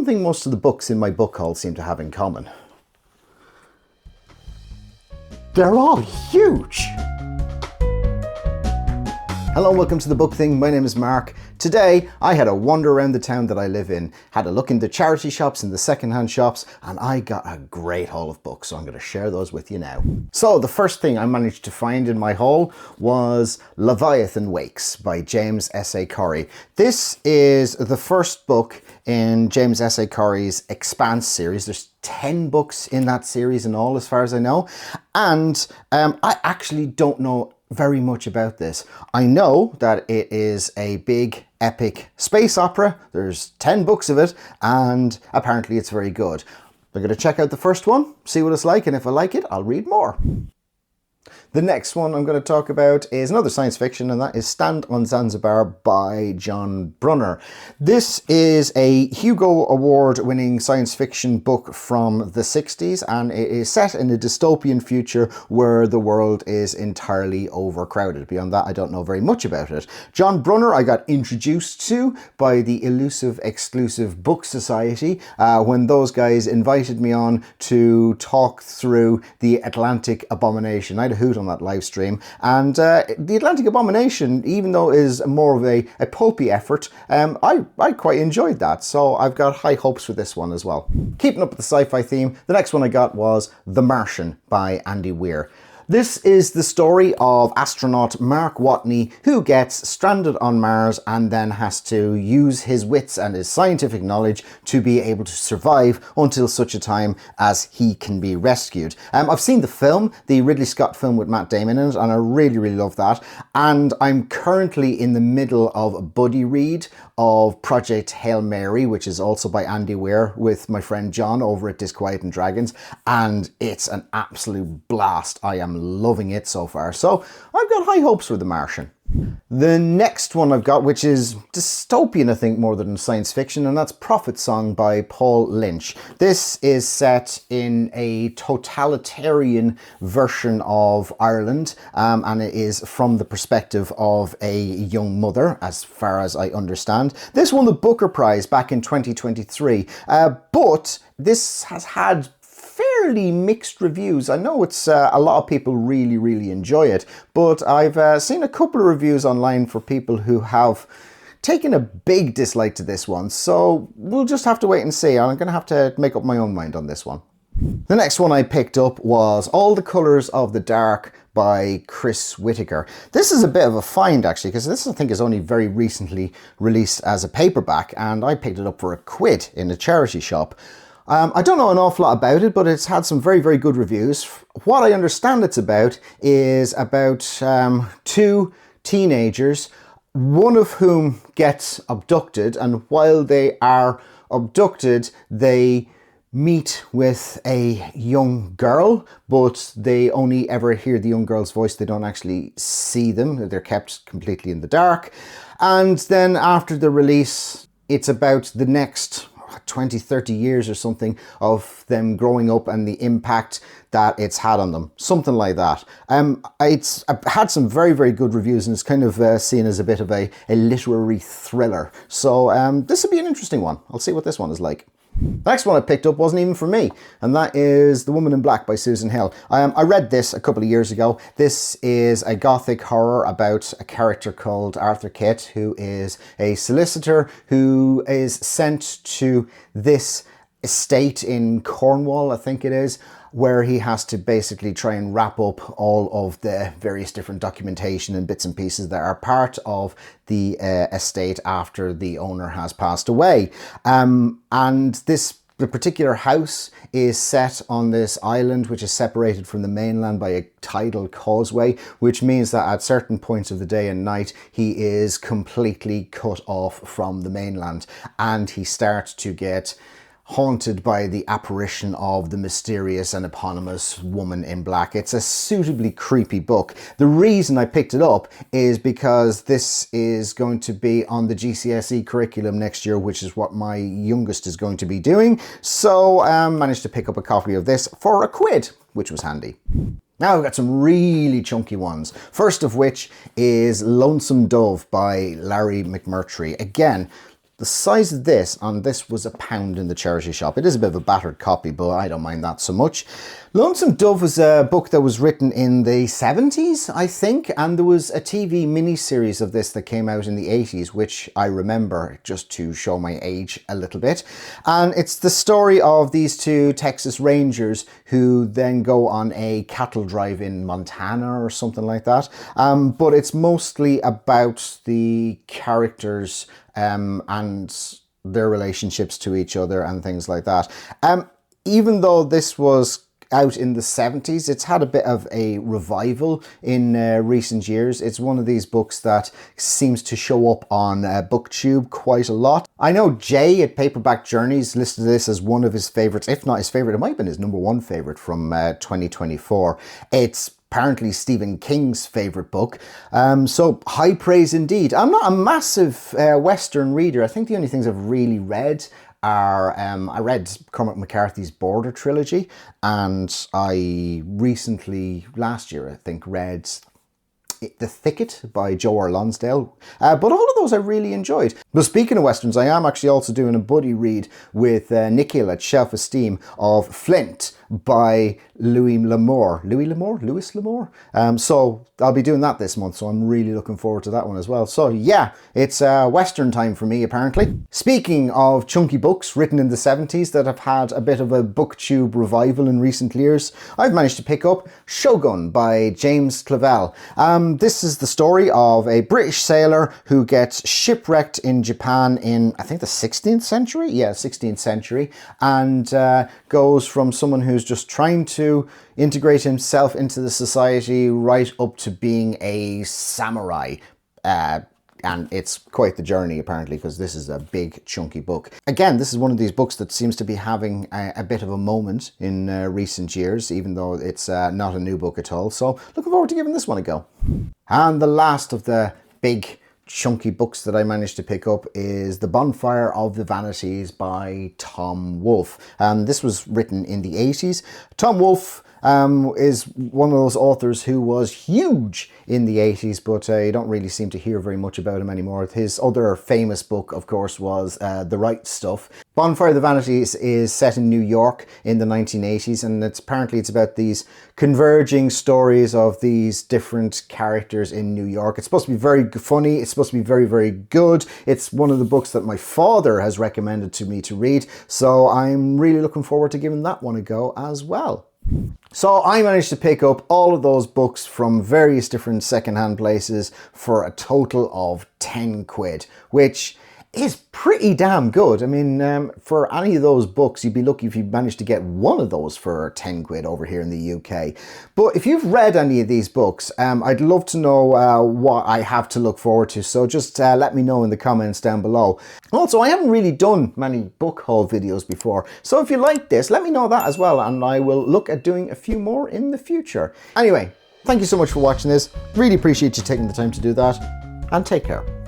one thing most of the books in my book haul seem to have in common. They're all huge! Hello and welcome to The Book Thing. My name is Mark. Today I had a wander around the town that I live in, had a look in the charity shops and the secondhand shops, and I got a great haul of books, so I'm going to share those with you now. So the first thing I managed to find in my haul was Leviathan Wakes by James S.A. This is the first book in James S.A. Expanse series. There's 10 books in that series in all, as far as I know, and I actually don't know very much about this. I know that it is a big epic space opera. There's 10 books of it and apparently it's very good. I'm going to check out the first one, see what it's like, and if I like it, I'll read more. The next one I'm going to talk about is another science fiction, and that is Stand on Zanzibar by John Brunner. This is a Hugo Award-winning science fiction book from the 60s, and it is set in a dystopian future where the world is entirely overcrowded. Beyond that, I don't know very much about it. John Brunner I got introduced to by the elusive exclusive Book Society when those guys invited me on to talk through The Atlantic Abomination. I had a hoot on that live stream, and The Atlantic Abomination, even though it is more of a pulpy effort, I quite enjoyed that, so I've got high hopes for this one as well. Keeping up with the sci-fi theme, the next one I got was The Martian by Andy Weir. This is the story of astronaut Mark Watney, who gets stranded on Mars and then has to use his wits and his scientific knowledge to be able to survive until such a time as he can be rescued. I've seen the film, the Ridley Scott film with Matt Damon in it, and I really love that. And I'm currently in the middle of a buddy read of Project Hail Mary, which is also by Andy Weir, with my friend John over at Disquiet and Dragons, and it's an absolute blast. I am loving it so far, so I've got high hopes for The Martian. The next one I've got, which is dystopian I think more than science fiction, and that's Prophet Song by Paul Lynch. This is set in a totalitarian version of Ireland, and it is from the perspective of a young mother, as far as I understand. This won the Booker Prize back in 2023, but this has had fairly mixed reviews. I know it's a lot of people really enjoy it, but I've seen a couple of reviews online for people who have taken a big dislike to this one, so we'll just have to wait and see. I'm going to have to make up my own mind on this one. The next one I picked up was All the Colours of the Dark by Chris Whitaker. This is a bit of a find actually, because this I think is only very recently released as a paperback, and I picked it up for £1 in a charity shop. I don't know an awful lot about it, but it's had some very good reviews. What I understand it's about is about two teenagers, one of whom gets abducted, and while they are abducted, they meet with a young girl, but they only ever hear the young girl's voice. They don't actually see them. They're kept completely in the dark. And then after the release, it's about the next 20-30 years or something of them growing up and the impact that it's had on them, something like that. It's had some very good reviews, and it's kind of seen as a bit of a literary thriller, so this will be an interesting one. I'll see what this one is like. The next one I picked up wasn't even for me, and that is The Woman in Black by Susan Hill. I read this a couple of years ago. This is a gothic horror about a character called Arthur Kitt, who is a solicitor who is sent to this estate in Cornwall, I think it is, where he has to basically try and wrap up all of the various different documentation and bits and pieces that are part of the estate after the owner has passed away. And the particular house is set on this island which is separated from the mainland by a tidal causeway, which means that at certain points of the day and night he is completely cut off from the mainland, and he starts to get haunted by the apparition of the mysterious and eponymous Woman in Black. It's a suitably creepy book. The reason I picked it up is because this is going to be on the GCSE curriculum next year, which is what my youngest is going to be doing. So I managed to pick up a copy of this for £1, which was handy. Now I've got some really chunky ones. First of which is Lonesome Dove by Larry McMurtry. Again, the size of this, and this was £1 in the charity shop. It is a bit of a battered copy, but I don't mind that so much. Lonesome Dove was a book that was written in the 70s, I think, and there was a TV miniseries of this that came out in the 80s, which I remember, just to show my age a little bit. And it's the story of these two Texas Rangers who then go on a cattle drive in Montana or something like that. But it's mostly about the characters and their relationships to each other and things like that. Even though this was out in the 70s, it's had a bit of a revival in recent years. It's one of these books that seems to show up on BookTube quite a lot. I know Jay at Paperback Journeys listed this as one of his favorites, if not his favorite. It might have been his #1 favorite from 2024. It's apparently Stephen King's favorite book. So high praise indeed. I'm not a massive Western reader. I think the only things I've really read are, I read Cormac McCarthy's Border trilogy, and I recently, last year I think, read The Thicket by Joe R. Lonsdale. But all of those I really enjoyed. But speaking of Westerns, I am actually also doing a buddy read with Nikhil at Shelf Esteem of Flint by Louis L'Amour. So I'll be doing that this month, so I'm really looking forward to that one as well. So yeah, it's Western time for me apparently. Speaking of chunky books written in the 70s that have had a bit of a BookTube revival in recent years, I've managed to pick up Shogun by James Clavell. This is the story of a British sailor who gets shipwrecked in Japan in, I think, the 16th century? Yeah, 16th century, and goes from someone who's just trying to integrate himself into the society right up to being a samurai. And it's quite the journey apparently, because this is a big chunky book. Again, this is one of these books that seems to be having a bit of a moment in recent years, even though it's not a new book at all. So looking forward to giving this one a go. And the last of the big chunky books that I managed to pick up is The Bonfire of the Vanities by Tom Wolfe. This was written in the 80s. Tom Wolfe is one of those authors who was huge in the 80s, but you don't really seem to hear very much about him anymore. His other famous book, of course, was The Right Stuff. Bonfire of the Vanities is set in New York in the 1980s, and apparently it's about these converging stories of these different characters in New York. It's supposed to be very funny. It's supposed to be very, very good. It's one of the books that my father has recommended to me to read, so I'm really looking forward to giving that one a go as well. So I managed to pick up all of those books from various different secondhand places for a total of 10 quid, which is pretty damn good. I mean, for any of those books, you'd be lucky if you managed to get one of those for 10 quid over here in the UK. But if you've read any of these books, I'd love to know what I have to look forward to. So just let me know in the comments down below. Also, I haven't really done many book haul videos before. So if you like this, let me know that as well, and I will look at doing a few more in the future. Anyway, thank you so much for watching this. Really appreciate you taking the time to do that, and take care.